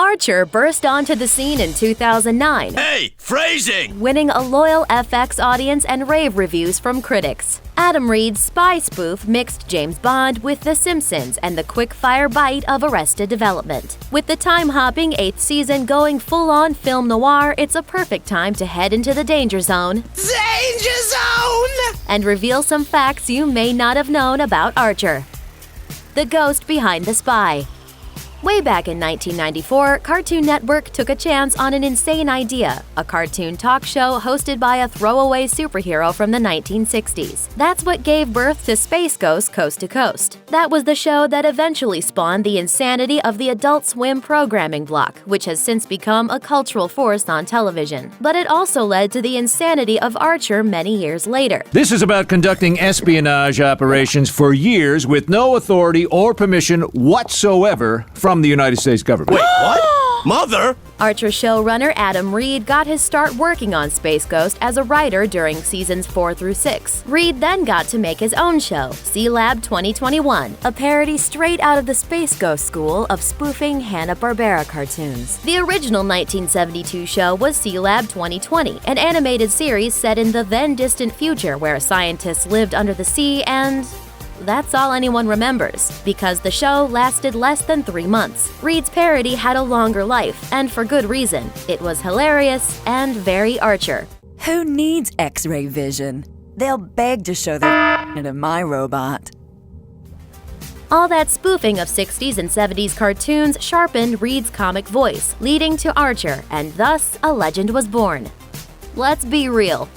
Archer burst onto the scene in 2009. Hey, phrasing! Winning a loyal FX audience and rave reviews from critics. Adam Reed's spy spoof mixed James Bond with The Simpsons and the quick-fire bite of Arrested Development. With the time-hopping 8th season going full-on film noir, it's a perfect time to head into the danger zone. Danger zone! And reveal some facts you may not have known about Archer. The ghost behind the spy. Way back in 1994, Cartoon Network took a chance on an insane idea, a cartoon talk show hosted by a throwaway superhero from the 1960s. That's what gave birth to Space Ghost Coast to Coast. That was the show that eventually spawned the insanity of the Adult Swim programming block, which has since become a cultural force on television. But it also led to the insanity of Archer many years later. This is about conducting espionage operations for years with no authority or permission whatsoever from the United States government. Wait, what? Mother? Archer showrunner Adam Reed got his start working on Space Ghost as a writer during seasons 4 through 6. Reed then got to make his own show, C-Lab 2021, a parody straight out of the Space Ghost school of spoofing Hanna-Barbera cartoons. The original 1972 show was C-Lab 2020, an animated series set in the then-distant future where scientists lived under the sea and that's all anyone remembers, because the show lasted less than 3 months. Reed's parody had a longer life, and for good reason. It was hilarious and very Archer. Who needs X-ray vision? They'll beg to show their to my robot. All that spoofing of 60s and 70s cartoons sharpened Reed's comic voice, leading to Archer, and thus a legend was born. Let's be real.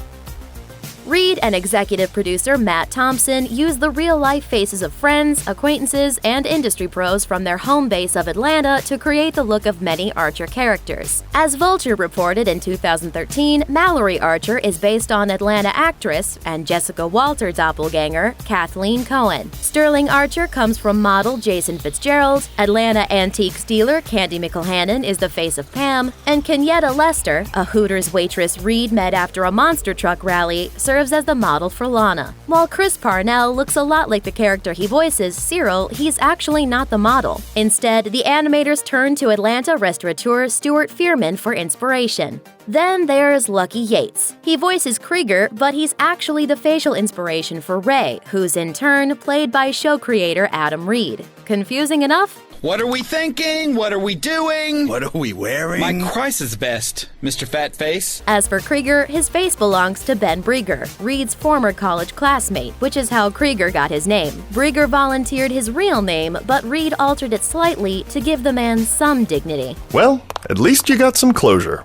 Reed and executive producer Matt Thompson used the real-life faces of friends, acquaintances, and industry pros from their home base of Atlanta to create the look of many Archer characters. As Vulture reported in 2013, Mallory Archer is based on Atlanta actress and Jessica Walter doppelganger Kathleen Cohen. Sterling Archer comes from model Jason Fitzgerald, Atlanta antiques dealer Candy McElhannon is the face of Pam, and Kenyetta Lester, a Hooters waitress Reed met after a monster truck rally, serves as the model for Lana. While Chris Parnell looks a lot like the character he voices, Cyril, he's actually not the model. Instead, the animators turned to Atlanta restaurateur Stuart Fearman for inspiration. Then there's Lucky Yates. He voices Krieger, but he's actually the facial inspiration for Ray, who's in turn played by show creator Adam Reed. Confusing enough? What are we thinking? What are we doing? What are we wearing? My Christ's best, Mr. Fatface. As for Krieger, his face belongs to Ben Brieger, Reed's former college classmate, which is how Krieger got his name. Brieger volunteered his real name, but Reed altered it slightly to give the man some dignity. Well, at least you got some closure.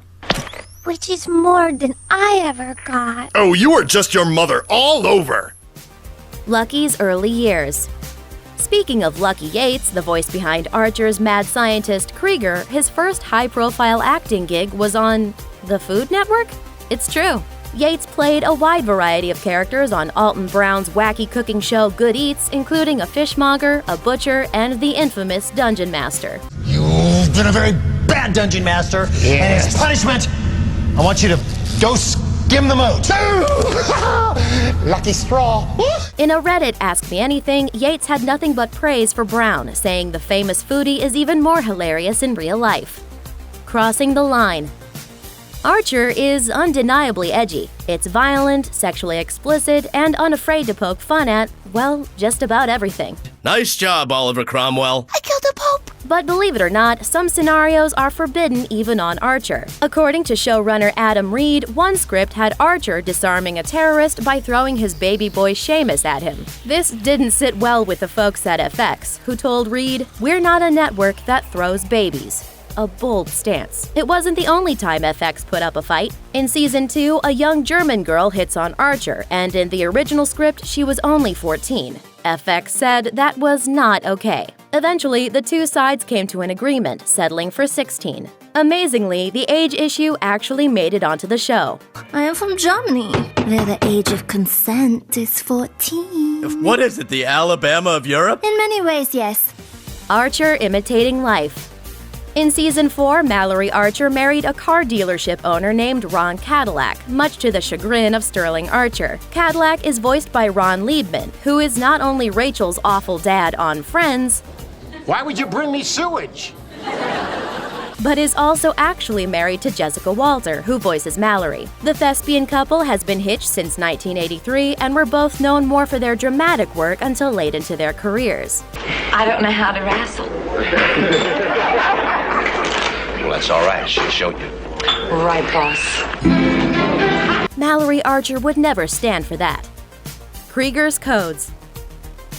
Which is more than I ever got. Oh, you are just your mother all over! Lucky's early years. Speaking of Lucky Yates, the voice behind Archer's mad scientist Krieger, his first high-profile acting gig was on the Food Network? It's true. Yates played a wide variety of characters on Alton Brown's wacky cooking show Good Eats, including a fishmonger, a butcher, and the infamous Dungeon Master. You've been a very bad Dungeon Master, and as punishment, I want you to go skim the moat. Lucky straw. In a Reddit Ask Me Anything, Yates had nothing but praise for Brown, saying the famous foodie is even more hilarious in real life. Crossing the line. Archer is undeniably edgy. It's violent, sexually explicit, and unafraid to poke fun at, well, just about everything. Nice job, Oliver Cromwell. I killed a pope. But believe it or not, some scenarios are forbidden even on Archer. According to showrunner Adam Reed, one script had Archer disarming a terrorist by throwing his baby boy Seamus at him. This didn't sit well with the folks at FX, who told Reed, "We're not a network that throws babies." A bold stance. It wasn't the only time FX put up a fight. In season 2, a young German girl hits on Archer, and in the original script, she was only 14. FX said that was not okay. Eventually, the two sides came to an agreement, settling for 16. Amazingly, the age issue actually made it onto the show. I am from Germany, where the age of consent is 14. What is it, the Alabama of Europe? In many ways, yes. Archer imitating life. In season 4, Mallory Archer married a car dealership owner named Ron Cadillac, much to the chagrin of Sterling Archer. Cadillac is voiced by Ron Liebman, who is not only Rachel's awful dad on Friends, Why would you bring me sewage? but is also actually married to Jessica Walter, who voices Mallory. The thespian couple has been hitched since 1983 and were both known more for their dramatic work until late into their careers. I don't know how to wrestle. Well, that's all right. She'll show you. Right, boss. Mallory Archer would never stand for that. Krieger's codes.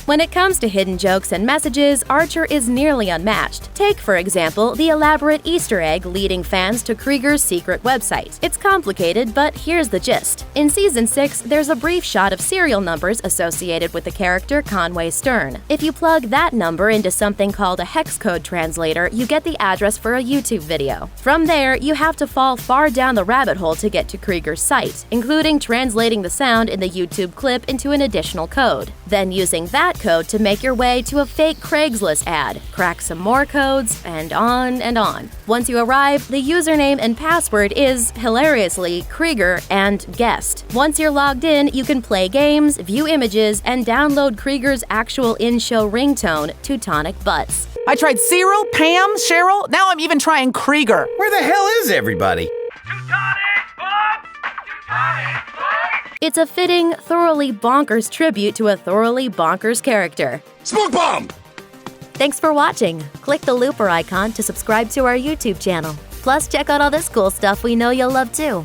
When it comes to hidden jokes and messages, Archer is nearly unmatched. Take, for example, the elaborate Easter egg leading fans to Krieger's secret website. It's complicated, but here's the gist. In Season 6, there's a brief shot of serial numbers associated with the character Conway Stern. If you plug that number into something called a hex code translator, you get the address for a YouTube video. From there, you have to fall far down the rabbit hole to get to Krieger's site, including translating the sound in the YouTube clip into an additional code. Then using that code to make your way to a fake Craigslist ad, crack some more codes, and on and on. Once you arrive, the username and password is, hilariously, Krieger and guest. Once you're logged in, you can play games, view images, and download Krieger's actual in-show ringtone, Teutonic Butts. I tried Cyril, Pam, Cheryl, now I'm even trying Krieger. Where the hell is everybody? It's a fitting, thoroughly bonkers tribute to a thoroughly bonkers character. Smoke bomb! Thanks for watching. Click the looper icon to subscribe to our YouTube channel. Plus, check out all this cool stuff we know you'll love too.